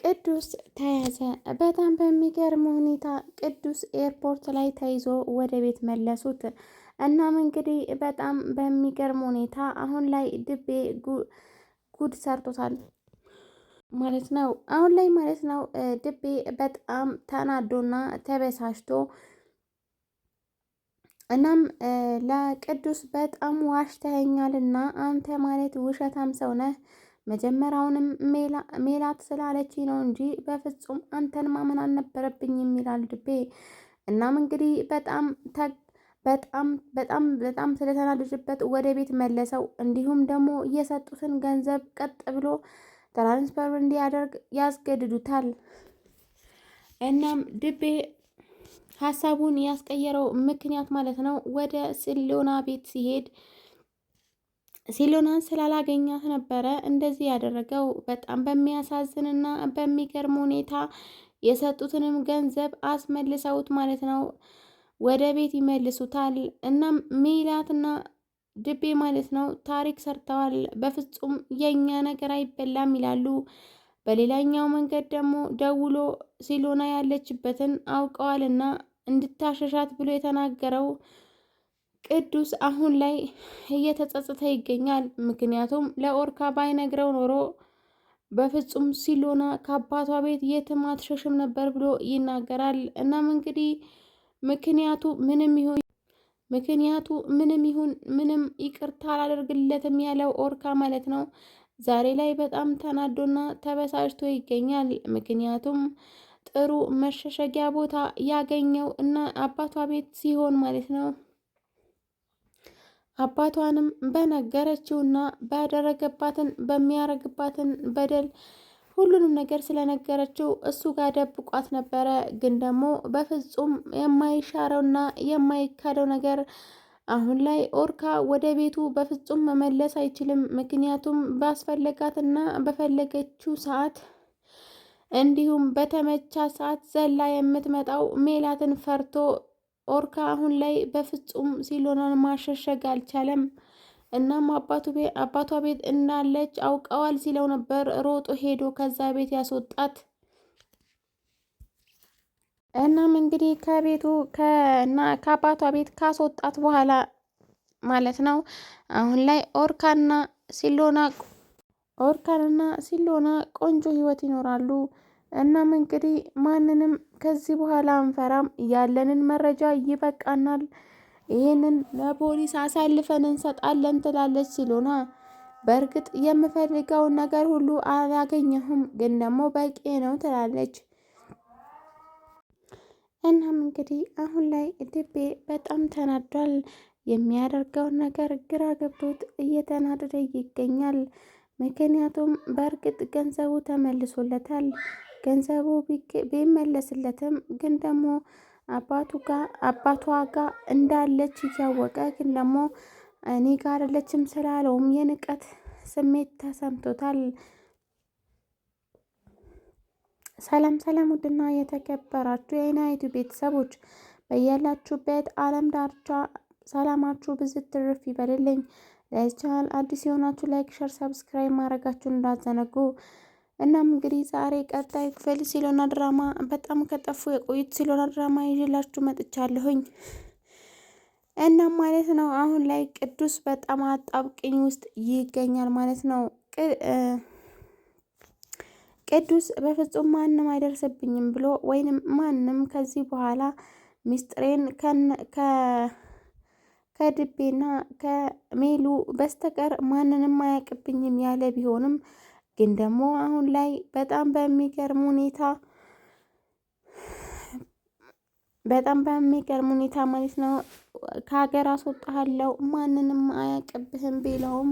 ቅዱስ ተያዘ። በጣም በሚገርም ሁኔታ ቅዱስ ኤርፖርት ላይ ተይዞ ወደ ቤት መለሱት። እናም እንግዲህ በጣም በሚገርም ሁኔታ አሁን ላይ ድቤ ጉድ ሰርቶታል ማለት ነው። አሁን ላይ ማለት ነው ድቤ በጣም ተናዶና ተበሳጭቶ እናም ለቅዱስ በጣም ዋሽተኸኛልና አንተ ማለት ውሸታም ሰው ነህ። መጀመሪያውንም ሜላት ስላለች ነው እንጂ በፍጹም አንተን ማመን አልነበረብኝም ይላል ድቤ። እናም እንግዲህ በጣም ስለተናደደበት ወደ ቤት መለሰው። እንዲሁም ደግሞ የሰጡትን ገንዘብ ቀጥ ብሎ ትራንስፈር እንዲያደርግ ያስገድዱታል። እናም ድቤ ሀሳቡን ያስቀየረው ምክንያት ማለት ነው ወደ ሲሎና ቤት ሲሄድ ሲሎናን ስላላገኛት ነበረ እንደዚህ ያደረገው። በጣም በሚያሳዝንና በሚገርም ሁኔታ የሰጡትንም ገንዘብ አስመልሰውት ማለት ነው ወደ ቤት ይመልሱታል። እናም ሜላትና ድቤ ማለት ነው ታሪክ ሰርተዋል። በፍጹም የኛ ነገር አይበላም ይላሉ። በሌላኛው መንገድ ደግሞ ደውሎ ሲሎና ያለችበትን አውቀዋልና እንድታሸሻት ብሎ የተናገረው ቅዱስ አሁን ላይ እየተጸጸተ ይገኛል። ምክንያቱም ለኦርካ ባይነግረው ኖሮ በፍጹም ሲሎና ከአባቷ ቤት የትም አትሸሽም ነበር ብሎ ይናገራል። እናም እንግዲህ ምክንያቱ ምንም ይሁን ምንም ይቅርታ አላደርግለትም ያለው ኦርካ ማለት ነው ዛሬ ላይ በጣም ተናዶና ተበሳጭቶ ይገኛል። ምክንያቱም ጥሩ መሸሸጊያ ቦታ ያገኘው እና አባቷ ቤት ሲሆን ማለት ነው አባቷንም በነገረችውና ባደረገባትን በሚያረግባትን በደል ሁሉንም ነገር ስለነገረችው እሱ ጋር ደብቋት ነበረ። ግን ደግሞ በፍጹም የማይሻረውና የማይካደው ነገር አሁን ላይ ኦርካ ወደ ቤቱ በፍጹም መመለስ አይችልም። ምክንያቱም ባስፈለጋትና በፈለገችው ሰዓት እንዲሁም በተመቻ ሰዓት ዘላ የምትመጣው ሜላትን ፈርቶ ኦርካ አሁን ላይ በፍጹም ሲሎናን ማሸሸግ አልቻለም። እናም አባቷ ቤት እንዳለች አውቀዋል ሲለው ነበር ሮጦ ሄዶ ከዛ ቤት ያስወጣት። እናም እንግዲህ ከቤቱ ከአባቷ ቤት ካስወጣት በኋላ ማለት ነው አሁን ላይ ኦርካንና ሲሎና ቆንጆ ህይወት ይኖራሉ። እናም እንግዲህ ማንንም ከዚህ በኋላ አንፈራም፣ ያለንን መረጃ ይበቃናል፣ ይህንን ለፖሊስ አሳልፈን እንሰጣለን ትላለች ሲሎና። በእርግጥ የምፈልገውን ነገር ሁሉ አላገኘሁም፣ ግን ደግሞ በቂ ነው ትላለች። እናም እንግዲህ አሁን ላይ ድቤ በጣም ተናዷል። የሚያደርገውን ነገር ግራ ገብቶት እየተናደደ ይገኛል። ምክንያቱም በእርግጥ ገንዘቡ ተመልሶለታል። ገንዘቡ ቢመለስለትም ግን ደግሞ አባቷ ጋር እንዳለች እያወቀ ግን ደግሞ እኔ ጋር አይደለችም ስላለውም የንቀት ስሜት ተሰምቶታል። ሰላም ሰላም፣ ውድና የተከበራችሁ የአይናይቱ ቤተሰቦች በያላችሁበት ዓለም ዳርቻ ሰላማችሁ ብዝት ትርፍ ይበልልኝ። ለዚህ ቻናል አዲስ የሆናችሁ ላይክ፣ ሸር፣ ሰብስክራይብ ማድረጋችሁን እንዳትዘነጉ። እናም እንግዲህ ዛሬ ቀጣይ ክፍል ሲሎና ድራማ በጣም ከጠፉ የቆዩት ሲሎና ድራማ ይዤላችሁ መጥቻለሁኝ። እናም ማለት ነው አሁን ላይ ቅዱስ በጣም አጣብቂኝ ውስጥ ይገኛል ማለት ነው። ቅዱስ በፍጹም ማንም አይደርስብኝም ብሎ ወይንም ማንም ከዚህ በኋላ ሚስጥሬን ከድቤና ከሜሉ በስተቀር ማንንም አያውቅብኝም ያለ ቢሆንም ግን ደግሞ አሁን ላይ በጣም በሚገርም ሁኔታ ማለት ነው ከሀገር አስወጣሃለሁ ማንንም አያውቅብህም ቢለውም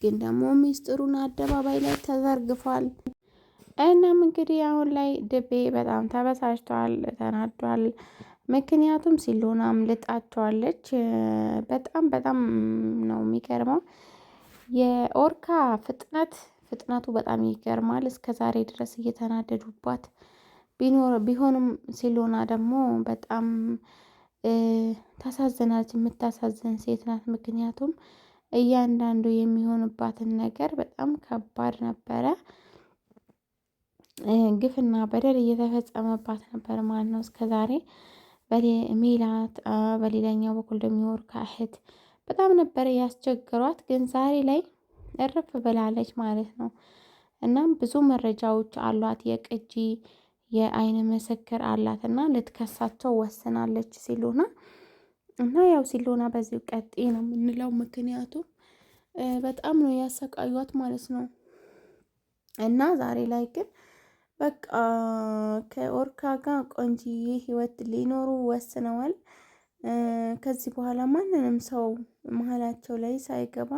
ግን ደግሞ ሚስጥሩን አደባባይ ላይ ተዘርግፏል። እናም እንግዲህ አሁን ላይ ድቤ በጣም ተበሳጭቷል፣ ተናዷል። ምክንያቱም ሲሎናም ልጣቸዋለች። በጣም ነው የሚገርመው የኦርካ ፍጥነቱ በጣም ይገርማል። እስከ ዛሬ ድረስ እየተናደዱባት ቢሆንም ሲሎና ደግሞ በጣም ታሳዝናለች። የምታሳዝን ሴት ናት። ምክንያቱም እያንዳንዱ የሚሆንባትን ነገር በጣም ከባድ ነበረ። ግፍና በደል እየተፈጸመባት ነበር ማለት ነው እስከዛሬ። ሜላት በሌላኛው በኩል ደግሞ የወርካ እህት በጣም ነበር ያስቸግሯት፣ ግን ዛሬ ላይ እርፍ ብላለች ማለት ነው። እናም ብዙ መረጃዎች አሏት፣ የቅጂ የአይን ምስክር አላት እና ልትከሳቸው ወስናለች ሲሉና እና ያው ሲሉና በዚሁ ቀጥይ ነው የምንለው፣ ምክንያቱም በጣም ነው ያሰቃዩት ማለት ነው። እና ዛሬ ላይ ግን በቃ ከኦርካ ጋር ቆንጂዬ ህይወት ሊኖሩ ወስነዋል። ከዚህ በኋላ ማንንም ሰው መሀላቸው ላይ ሳይገባ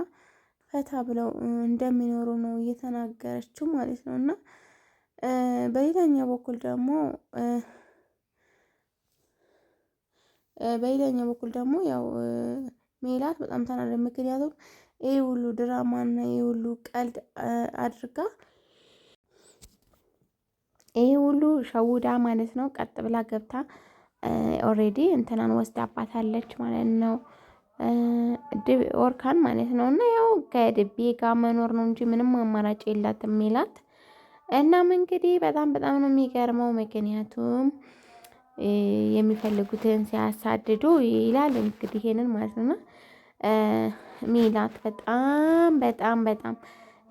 ፈታ ብለው እንደሚኖሩ ነው እየተናገረችው ማለት ነው። እና በሌላኛው በኩል ደግሞ ያው ሜላት በጣም ተናደ። ምክንያቱም ይህ ሁሉ ድራማና ይህ ሁሉ ቀልድ አድርጋ ይህ ሁሉ ሸውዳ ማለት ነው ቀጥ ብላ ገብታ ኦሬዲ እንትናን ወስዳባታለች ማለት ነው፣ ኦርካን ማለት ነው። እና ያው ከድቤ ጋር መኖር ነው እንጂ ምንም አማራጭ የላትም ሜላት። እናም እንግዲህ በጣም ነው የሚገርመው፣ ምክንያቱም የሚፈልጉትን ሲያሳድዱ ይላል እንግዲህ ይሄንን ማለት ነው። ሜላት በጣም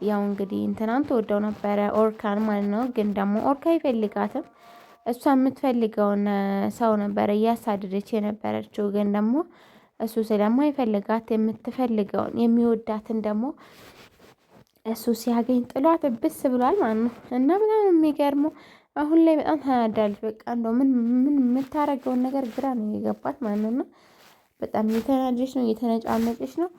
ያው እንግዲህ እንትናን ተወደው ነበረ ኦርካን ማለት ነው። ግን ደግሞ ኦርካ አይፈልጋትም። እሷ የምትፈልገውን ሰው ነበረ እያሳደደች የነበረችው። ግን ደግሞ እሱ ስለማይፈልጋት የምትፈልገውን የሚወዳትን ደግሞ እሱ ሲያገኝ ጥሏት ብስ ብሏል ማለት ነው። እና በጣም የሚገርመው አሁን ላይ በጣም ተናዳለች። በቃ እንደው ምን የምታረገውን ነገር ግራ ነው የገባት ማለት ነው። በጣም እየተናደደች ነው፣ እየተነጫነጨች ነው።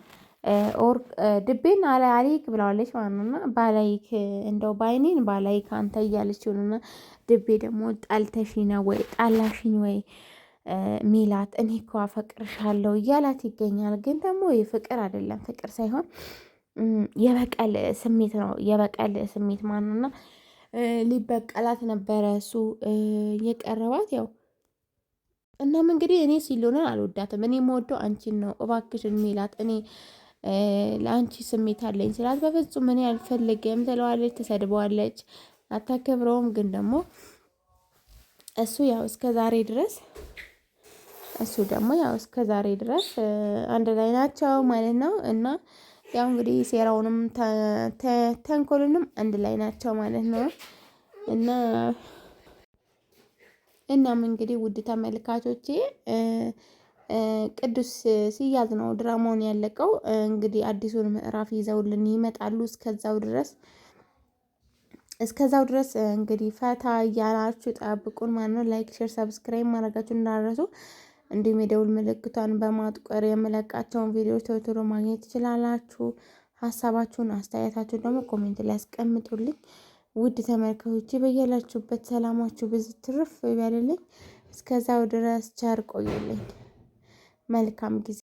ድቤን አላይክ ብለዋለች ማለት ነው። እና ባላይክ እንደው ባይኔን ባላይክ አንተ እያለች ሆነና ድቤ ደግሞ ጣልተሽኝ ነው ወይ ጣላሽኝ ወይ ሜላት እኔ እኮ አፈቅርሻለሁ እያላት ይገኛል። ግን ደግሞ የፍቅር አይደለም፣ ፍቅር ሳይሆን የበቀል ስሜት ነው። የበቀል ስሜት ማንና ሊበቀላት ነበረ እሱ የቀረባት ያው። እናም እንግዲህ እኔ ሲሉንን አልወዳትም፣ እኔ የምወደው አንቺን ነው፣ እባክሽን ሜላት እኔ ለአንቺ ስሜት አለኝ ስላት በፍጹም እኔ አልፈልግም ትለዋለች፣ ትሰድበዋለች፣ አታከብረውም። ግን ደግሞ እሱ ያው እስከ ዛሬ ድረስ አንድ ላይ ናቸው ማለት ነው። እና ያው እንግዲህ ሴራውንም ተንኮልንም አንድ ላይ ናቸው ማለት ነው። እናም እንግዲህ ውድ ተመልካቾቼ ቅዱስ ሲያዝ ነው ድራማውን ያለቀው። እንግዲህ አዲሱን ምዕራፍ ይዘውልን ይመጣሉ። እስከዛው ድረስ እንግዲህ ፈታ እያላችሁ ጠብቁን ማለት ነው። ላይክ፣ ሼር፣ ሰብስክራይብ ማድረጋችሁ እንዳረሱ፣ እንዲሁም የደውል ምልክቷን በማጥቆር የምለቃቸውን ቪዲዮዎች ቶሎ ማግኘት ትችላላችሁ። ሀሳባችሁን አስተያየታችሁን ደግሞ ኮሜንት ላይ ያስቀምጡልኝ። ውድ ተመልካቾቼ በያላችሁበት ሰላማችሁ ብዙ ትርፍ ይበልልኝ። እስከዛው ድረስ ቸር ቆዩልኝ። መልካም ጊዜ